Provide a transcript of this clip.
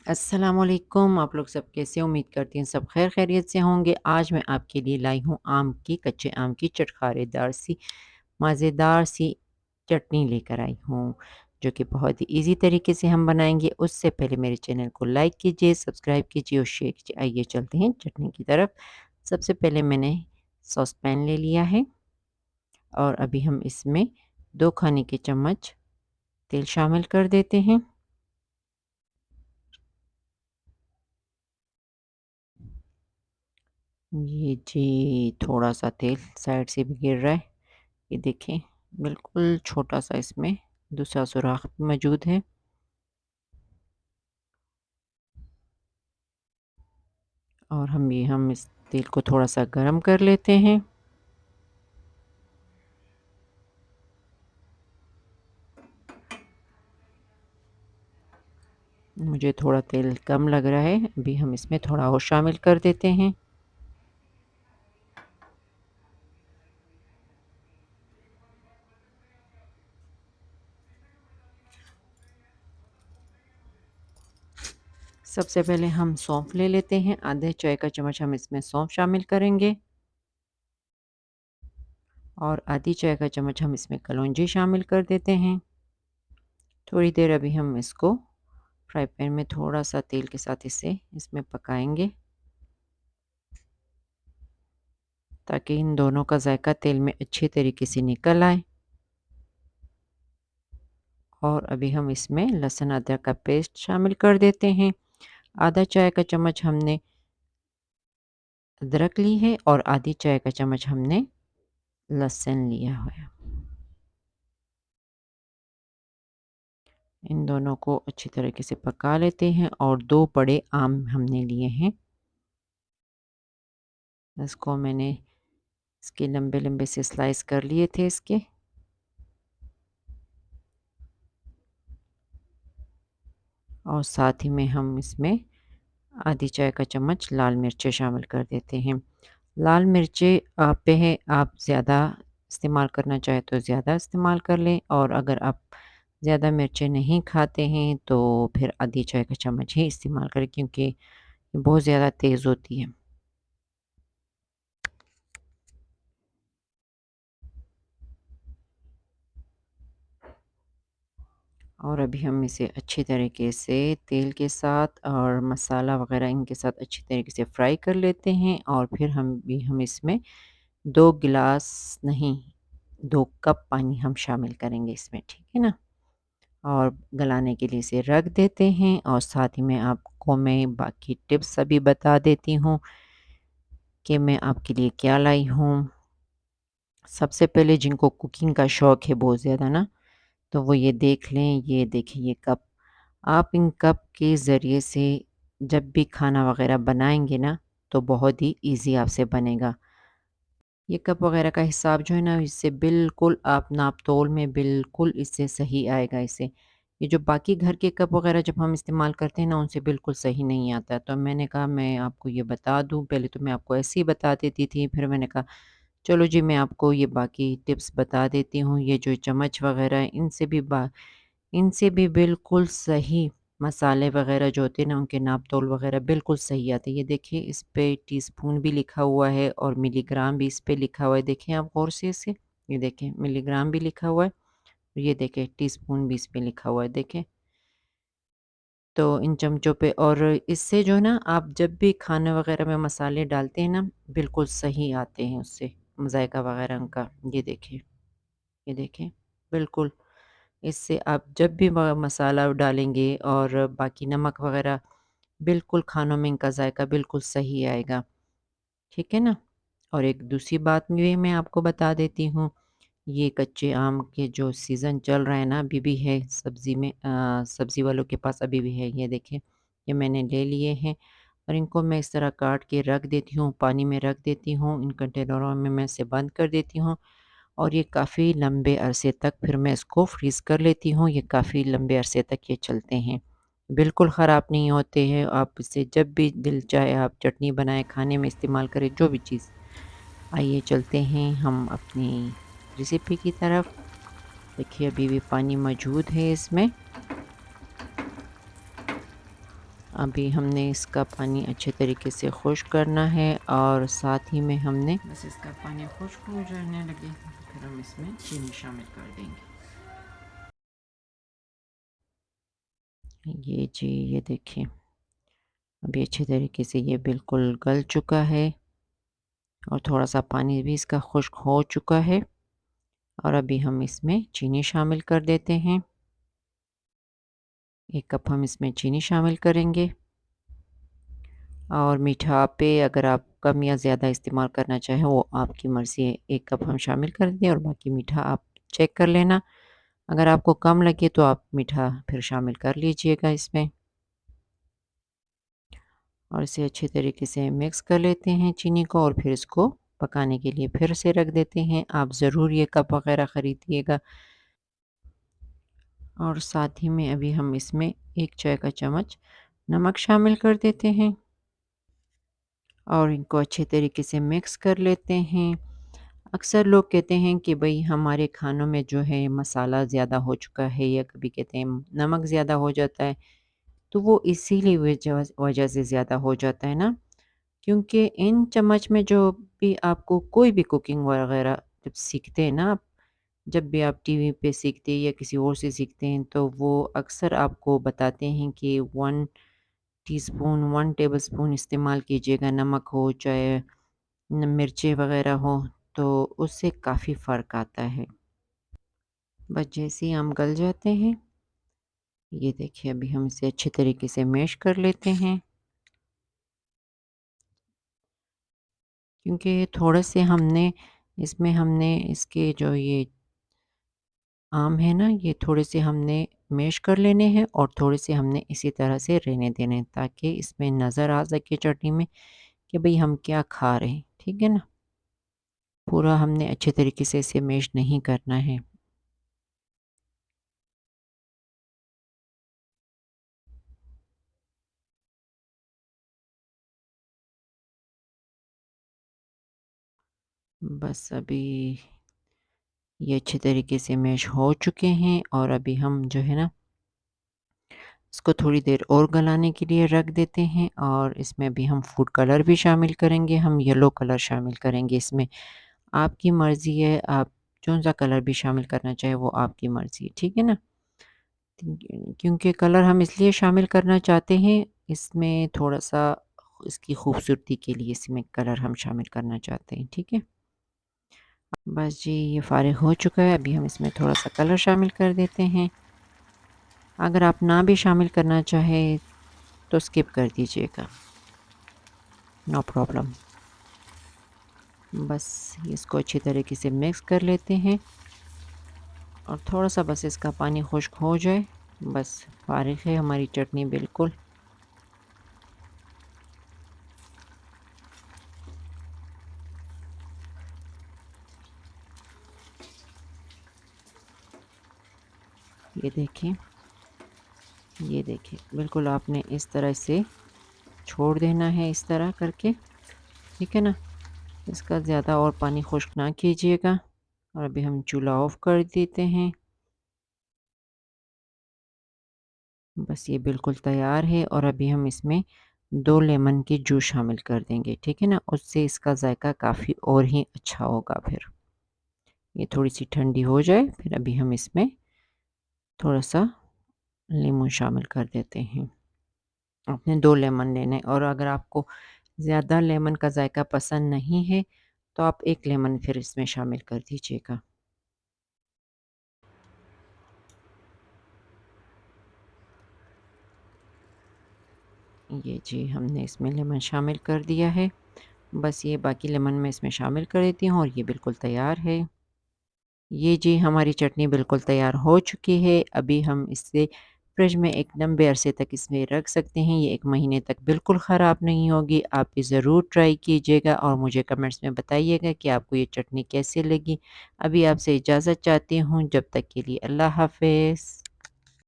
अस्सलामुअलैकुम। आप लोग सब कैसे हैं? उम्मीद करती हैं सब खैर खैरियत से होंगे। आज मैं आपके लिए लाई हूँ कच्चे आम की चटखारेदार सी मज़ेदार सी चटनी लेकर आई हूँ, जो कि बहुत ही ईज़ी तरीके से हम बनाएँगे। उससे पहले मेरे चैनल को लाइक कीजिए, सब्सक्राइब कीजिए और शेयर कीजिए। आइए चलते हैं चटनी की तरफ। सबसे पहले मैंने सॉस पैन ले लिया है और अभी हम इसमें 2 खाने के चम्मच तेल शामिल कर देते हैं। ये जी थोड़ा-सा तेल साइड से भी गिर रहा है। ये देखें, बिल्कुल छोटा-सा इसमें दूसरा सुराख भी मौजूद है। और हम इस तेल को थोड़ा-सा गरम कर लेते हैं। मुझे थोड़ा तेल कम लग रहा है, अभी हम इसमें थोड़ा और शामिल कर देते हैं। सबसे पहले हम सौंफ ले लेते हैं, आधे चाय का चम्मच हम इसमें सौंफ शामिल करेंगे और आधी चाय का चम्मच हम इसमें कलौंजी शामिल कर देते हैं। थोड़ी देर अभी हम इसको फ्राई पैन में थोड़ा-सा तेल के साथ इसे इसमें पकाएँगे, ताकि इन दोनों का ज़ायका तेल में अच्छे तरीके से निकल आए। और अभी हम इसमें लहसुन अदरक का पेस्ट शामिल कर देते हैं। आधा चाय का चम्मच हमने अदरक ली है और आधी चाय का चम्मच हमने लहसुन लिया है। इन दोनों को अच्छी तरीके से पका लेते हैं और 2 बड़े आम हमने लिए हैं। इसको मैंने इसके लंबे-लंबे से स्लाइस कर लिए थे इसके। और साथ ही में हम इसमें आधी चाय का चम्मच लाल मिर्चें शामिल कर देते हैं। लाल मिर्चें आप पे है, आप ज़्यादा इस्तेमाल करना चाहें तो ज़्यादा इस्तेमाल कर लें और अगर आप ज़्यादा मिर्चें नहीं खाते हैं तो फिर आधी चाय का चम्मच ही इस्तेमाल करें, क्योंकि ये बहुत ज़्यादा तेज़ होती है। और अभी हम इसे अच्छी तरीके से तेल के साथ और मसाला वग़ैरह इनके साथ अच्छी तरीके से फ्राई कर लेते हैं और फिर हम इसमें 2 गिलास नहीं, 2 कप पानी हम शामिल करेंगे इसमें, ठीक है ना? और गलाने के लिए इसे रख देते हैं और साथ ही में आपको मैं बाकी टिप्स अभी बता देती हूँ कि मैं आपके लिए क्या लाई हूँ। सबसे पहले जिनको कुकिंग का शौक है बहुत ज़्यादा ना, तो वो ये देख लें, ये देखिए ये कप। आप इन कप के ज़रिए से जब भी खाना वग़ैरह बनाएँगे ना, तो बहुत ही ईज़ी आपसे बनेगा। ये कप वग़ैरह का हिसाब जो है ना, इससे बिल्कुल आप नाप-तोल में बिल्कुल इससे सही आएगा इससे। ये जो बाकी घर के कप वग़ैरह जब हम इस्तेमाल करते हैं ना, उनसे बिल्कुल सही नहीं आता। तो मैंने कहा मैं आपको ये बता दूँ, पहले तो मैं आपको ऐसे ही बता देती थी, फिर मैंने कहा चलो जी मैं आपको ये बाकी टिप्स बता देती हूँ। ये जो चम्मच वग़ैरह है इनसे भी बिल्कुल सही मसाले वग़ैरह जो होते हैं ना, उनके नाप-तोल वग़ैरह बिल्कुल सही आते हैं। ये देखिए इस पे टीस्पून भी लिखा हुआ है और मिलीग्राम भी इस पे लिखा हुआ है। देखें आप गौर से इसे, ये देखें मिलीग्राम भी लिखा हुआ है। ये देखें टीस्पून भी इस पे लिखा हुआ है, देखें। तो इन चमचों पे और इससे जो है ना, आप जब भी खाने वग़ैरह में मसाले डालते हैं ना, बिल्कुल सही आते हैं उससे, ज़ायका वग़ैरह उनका। ये देखिए, ये देखें, बिल्कुल इससे आप जब भी मसाला डालेंगे और बाकी नमक वग़ैरह, बिल्कुल खानों में इनका ज़ायका बिल्कुल सही आएगा, ठीक है ना? और एक दूसरी बात भी मैं आपको बता देती हूँ, ये कच्चे आम के जो सीज़न चल रहा है ना, अभी भी है सब्ज़ी में, सब्ज़ी वालों के पास अभी भी है। ये देखें, ये मैंने ले लिए हैं और इनको मैं इस तरह काट के रख देती हूँ, पानी में रख देती हूँ, इन कंटेनरों में मैं इसे बंद कर देती हूँ और ये काफ़ी लंबे अरसे तक फिर मैं इसको फ्रीज़ कर लेती हूँ, ये काफ़ी लंबे अरसे तक ये चलते हैं। बिल्कुल ख़राब नहीं होते हैं, आप इसे जब भी दिल चाहे आप चटनी बनाएँ, खाने में इस्तेमाल करें, जो भी चीज़। आइए चलते हैं हम अपनी रेसिपी की तरफ। देखिए अभी भी पानी मौजूद है इसमें। अभी हमने इसका पानी अच्छे तरीके से खुश्क करना है और साथ ही में हमने बस इसका पानी खुश्क हो जाने लगे फिर हम इसमें चीनी शामिल कर देंगे। ये जी, ये देखिए अभी अच्छे तरीके से ये बिल्कुल गल चुका है और थोड़ा-सा पानी भी इसका खुश्क हो चुका है और अभी हम इसमें चीनी शामिल कर देते हैं। 1 कप हम इसमें चीनी शामिल करेंगे और मीठा पे अगर आप कम या ज़्यादा इस्तेमाल करना चाहें वो आपकी मर्ज़ी है। 1 कप हम शामिल कर दें और बाकी मीठा आप चेक कर लेना। अगर आपको कम लगे तो आप मीठा फिर शामिल कर लीजिएगा इसमें। और इसे अच्छे तरीके से मिक्स कर लेते हैं चीनी को और फिर इसको पकाने के लिए फिर से रख देते हैं। आप ज़रूर ये कप वग़ैरह ख़रीदिएगा। और साथ ही में अभी हम इसमें 1 चाय का चम्मच नमक शामिल कर देते हैं और इनको अच्छे तरीके से मिक्स कर लेते हैं। अक्सर लोग कहते हैं कि भई हमारे खानों में जो है मसाला ज़्यादा हो चुका है या कभी कहते हैं नमक ज़्यादा हो जाता है, तो वो इसीलिए वजह वजह से ज़्यादा हो जाता है ना, क्योंकि इन चम्मच में जो भी आपको कोई भी कुकिंग वगैरह जब सीखते हैं ना आप, जब भी आप टीवी पे सीखते हैं या किसी और से सीखते हैं, तो वो अक्सर आपको बताते हैं कि 1 टीस्पून 1 टेबलस्पून इस्तेमाल कीजिएगा, नमक हो चाहे मिर्ची वगैरह हो, तो उससे काफ़ी फ़र्क आता है। बस जैसे ही आम गल जाते हैं, ये देखिए अभी हम इसे अच्छे तरीके से मैश कर लेते हैं, क्योंकि थोड़े से हमने इसके जो ये आम है ना, ये थोड़े से हमने मैश कर लेने हैं और थोड़े से हमने इसी तरह से रहने देने हैं, ताकि इसमें नज़र आ सके चटनी में कि भई हम क्या खा रहे हैं, ठीक है ना? पूरा हमने अच्छे तरीके से इसे मैश नहीं करना है। बस अभी ये अच्छे तरीके से मैश हो चुके हैं और अभी हम जो है ना इसको थोड़ी देर और गलाने के लिए रख देते हैं और इसमें अभी हम फूड कलर भी शामिल करेंगे, हम येलो कलर शामिल करेंगे इसमें। आपकी मर्ज़ी है, आप कौन-सा कलर भी शामिल करना चाहें वो आपकी मर्ज़ी है, ठीक है ना? क्योंकि कलर हम इसलिए शामिल करना चाहते हैं, इसमें थोड़ा-सा इसकी खूबसूरती के लिए इसमें कलर हम शामिल करना चाहते हैं, ठीक है? बस जी ये फ़ारिग हो चुका है, अभी हम इसमें थोड़ा-सा कलर शामिल कर देते हैं। अगर आप ना भी शामिल करना चाहें तो स्किप कर दीजिएगा, नो प्रॉब्लम। बस इसको अच्छी तरीके से मिक्स कर लेते हैं और थोड़ा-सा बस इसका पानी खुश्क हो जाए, बस फ़ारिग है हमारी चटनी बिल्कुल। ये ये देखिए, बिल्कुल आपने इस तरह से छोड़ देना है इस तरह करके, ठीक है ना? इसका ज़्यादा और पानी खुश्क ना कीजिएगा और अभी हम चूल्हा ऑफ़ कर देते हैं। बस ये बिल्कुल तैयार है और अभी हम इसमें 2 लेमन की जूस शामिल कर देंगे, ठीक है ना? उससे इसका ज़ायका काफ़ी और ही अच्छा होगा फिर। ये थोड़ी-सी ठंडी हो जाए, फिर अभी हम इसमें थोड़ा-सा लेमन शामिल कर देते हैं। आपने 2 लेमन लेने हैं और अगर आपको ज़्यादा लेमन का ज़ायका पसंद नहीं है, तो आप 1 लेमन फिर इसमें शामिल कर दीजिएगा। ये जी, हमने इसमें लेमन शामिल कर दिया है। बस ये बाकी लेमन मैं इसमें शामिल कर देती हूँ और ये बिल्कुल तैयार है। ये जी हमारी चटनी बिल्कुल तैयार हो चुकी है। अभी हम इसे फ्रिज में एक लंबे अरसे तक इसमें रख सकते हैं। ये 1 महीने तक बिल्कुल ख़राब नहीं होगी। आप भी ज़रूर ट्राई कीजिएगा और मुझे कमेंट्स में बताइएगा कि आपको ये चटनी कैसी लगी। अभी आपसे इजाज़त चाहती हूँ। जब तक के लिए अल्लाह हाफ़िज़।